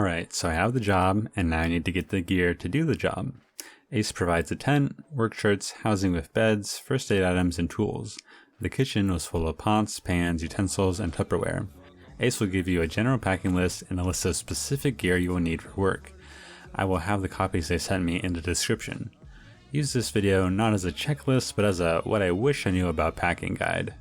Alright, so I have the job, and now I need to get the gear to do the job. Ace provides a tent, work shirts, housing with beds, first aid items, and tools. The kitchen was full of pots, pans, utensils, and Tupperware. Ace will give you a general packing list and a list of specific gear you will need for work. I will have the copies they sent me in the description. Use this video not as a checklist, but as a what I wish I knew about packing guide.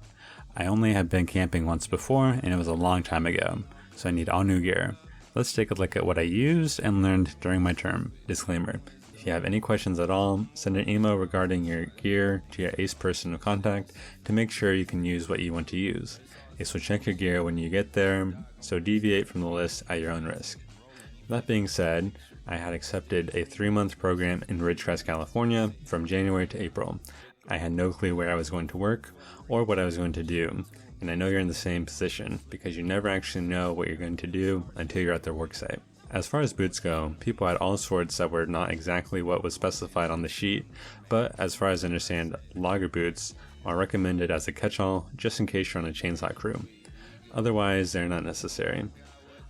I only have been camping once before, and it was a long time ago, so I need all new gear. Let's take a look at what I used and learned during my term. Disclaimer: if you have any questions at all, send an email regarding your gear to your Ace person of contact to make sure you can use what you want to use. Ace will check your gear when you get there, so deviate from the list at your own risk. That being said, I had accepted a 3-month program in Ridgecrest, California from January to April. I had no clue where I was going to work or what I was going to do, and I know you're in the same position because you never actually know what you're going to do until you're at their work site. As far as boots go, people had all sorts that were not exactly what was specified on the sheet, but as far as I understand, logger boots are recommended as a catch-all just in case you're on a chainsaw crew. Otherwise, they're not necessary.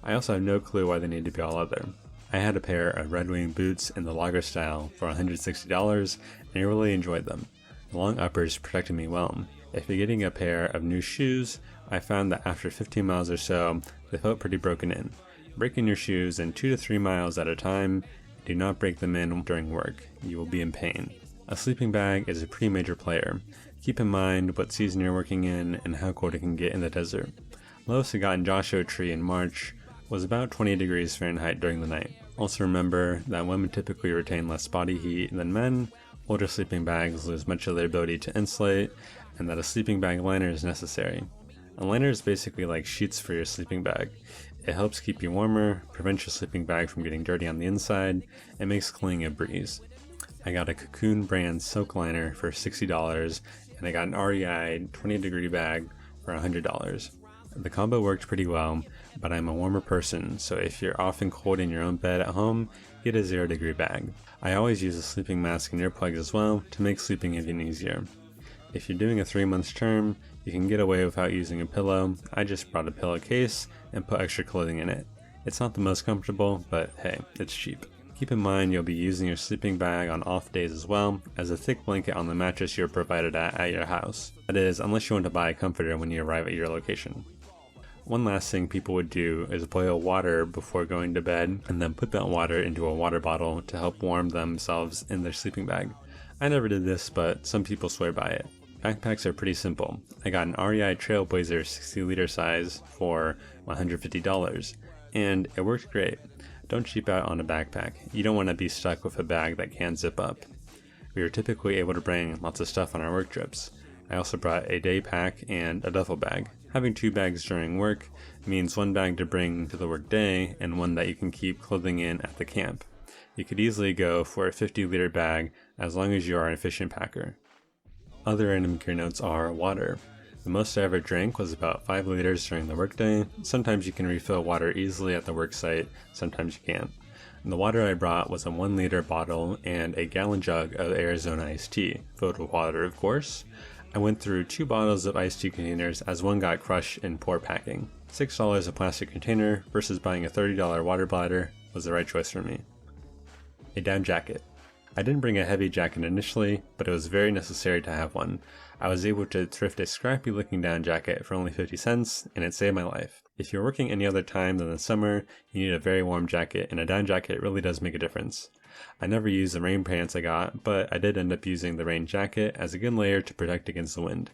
I also have no clue why they need to be all leather. I had a pair of Red Wing boots in the logger style for $160 and I really enjoyed them. The long uppers protected me well. If you're getting a pair of new shoes, I found that after 15 miles or so, they felt pretty broken in. Break in your shoes in 2 to 3 miles at a time. Do not break them in during work. You will be in pain. A sleeping bag is a pretty major player. Keep in mind what season you're working in and how cold it can get in the desert. Lowest I got in Joshua Tree in March was about 20 degrees Fahrenheit during the night. Also remember that women typically retain less body heat than men, older sleeping bags lose much of their ability to insulate, and that a sleeping bag liner is necessary. A liner is basically like sheets for your sleeping bag. It helps keep you warmer, prevents your sleeping bag from getting dirty on the inside, and makes cleaning a breeze. I got a Cocoon brand silk liner for $60, and I got an REI 20 degree bag for $100. The combo worked pretty well, but I'm a warmer person, so if you're often cold in your own bed at home, get a 0 degree bag. I always use a sleeping mask and earplugs as well to make sleeping even easier. If you're doing a 3-month term, you can get away without using a pillow. I just brought a pillowcase and put extra clothing in it. It's not the most comfortable, but hey, it's cheap. Keep in mind you'll be using your sleeping bag on off days as well as a thick blanket on the mattress you're provided at your house. That is, unless you want to buy a comforter when you arrive at your location. One last thing people would do is boil water before going to bed and then put that water into a water bottle to help warm themselves in their sleeping bag. I never did this, but some people swear by it. Backpacks are pretty simple. I got an REI Trailblazer 60 liter size for $150 and it worked great. Don't cheap out on a backpack. You don't want to be stuck with a bag that can't zip up. We were typically able to bring lots of stuff on our work trips. I also brought a day pack and a duffel bag. Having 2 bags during work means 1 bag to bring to the work day and 1 that you can keep clothing in at the camp. You could easily go for a 50-liter bag as long as you are an efficient packer. Other random gear notes are water. The most I ever drank was about 5 liters during the workday. Sometimes you can refill water easily at the work site, sometimes you can't. The water I brought was a 1-liter bottle and a gallon jug of Arizona iced tea, filled with water of course. I went through 2 bottles of iced tea containers as one got crushed in poor packing. $6 a plastic container versus buying a $30 water bladder was the right choice for me. A down jacket. I didn't bring a heavy jacket initially, but it was very necessary to have one. I was able to thrift a scrappy looking down jacket for only 50 cents and it saved my life. If you're working any other time than the summer, you need a very warm jacket and a down jacket really does make a difference. I never used the rain pants I got, but I did end up using the rain jacket as a good layer to protect against the wind.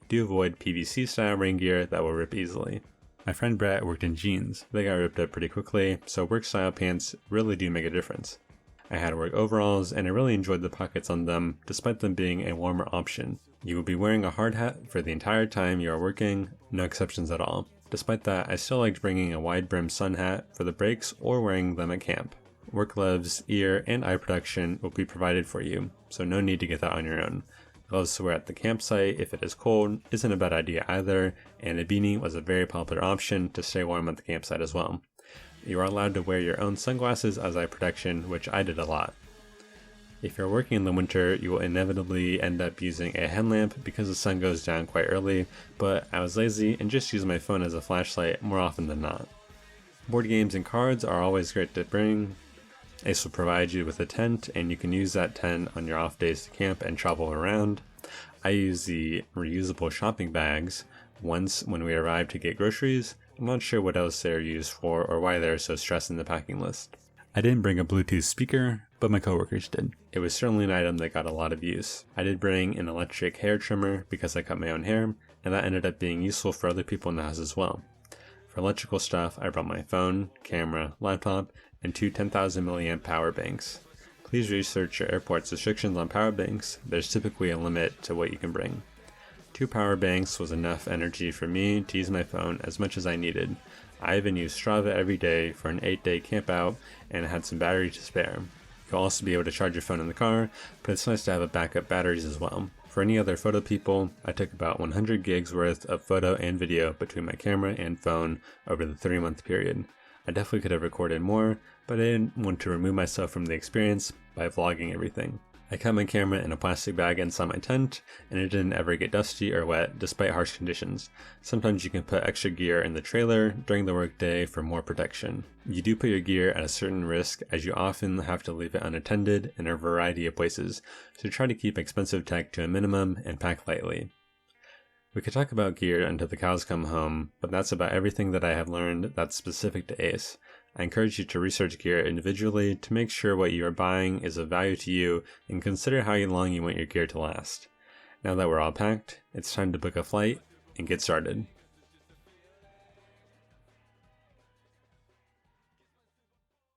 Do avoid PVC style rain gear that will rip easily. My friend Brett worked in jeans. They got ripped up pretty quickly, so work style pants really do make a difference. I had work overalls and I really enjoyed the pockets on them despite them being a warmer option. You will be wearing a hard hat for the entire time you are working, no exceptions at all. Despite that, I still liked bringing a wide brim sun hat for the breaks or wearing them at camp. Work gloves, ear, and eye protection will be provided for you, so no need to get that on your own. Gloves to wear at the campsite if it is cold isn't a bad idea either, and a beanie was a very popular option to stay warm at the campsite as well. You are allowed to wear your own sunglasses as eye protection, which I did a lot. If you're working in the winter, you will inevitably end up using a headlamp because the sun goes down quite early, but I was lazy and just used my phone as a flashlight more often than not. Board games and cards are always great to bring. Ace will provide you with a tent, and you can use that tent on your off days to camp and travel around. I use the reusable shopping bags once when we arrive to get groceries. I'm not sure what else they're used for or why they're so stressed in the packing list. I didn't bring a Bluetooth speaker, but my coworkers did. It was certainly an item that got a lot of use. I did bring an electric hair trimmer because I cut my own hair, and that ended up being useful for other people in the house as well. For electrical stuff, I brought my phone, camera, laptop, and two 10,000 milliamp power banks. Please research your airport's restrictions on power banks. There's typically a limit to what you can bring. 2 power banks was enough energy for me to use my phone as much as I needed. I even used Strava every day for an 8-day camp out and had some battery to spare. You'll also be able to charge your phone in the car, but it's nice to have backup batteries as well. For any other photo people, I took about 100 gigs worth of photo and video between my camera and phone over the 3-month period. I definitely could have recorded more, but I didn't want to remove myself from the experience by vlogging everything. I kept my camera in a plastic bag inside my tent, and it didn't ever get dusty or wet despite harsh conditions. Sometimes you can put extra gear in the trailer during the workday for more protection. You do put your gear at a certain risk, as you often have to leave it unattended in a variety of places, so try to keep expensive tech to a minimum and pack lightly. We could talk about gear until the cows come home, but that's about everything that I have learned that's specific to Ace. I encourage you to research gear individually to make sure what you are buying is of value to you and consider how long you want your gear to last. Now that we're all packed, it's time to book a flight and get started.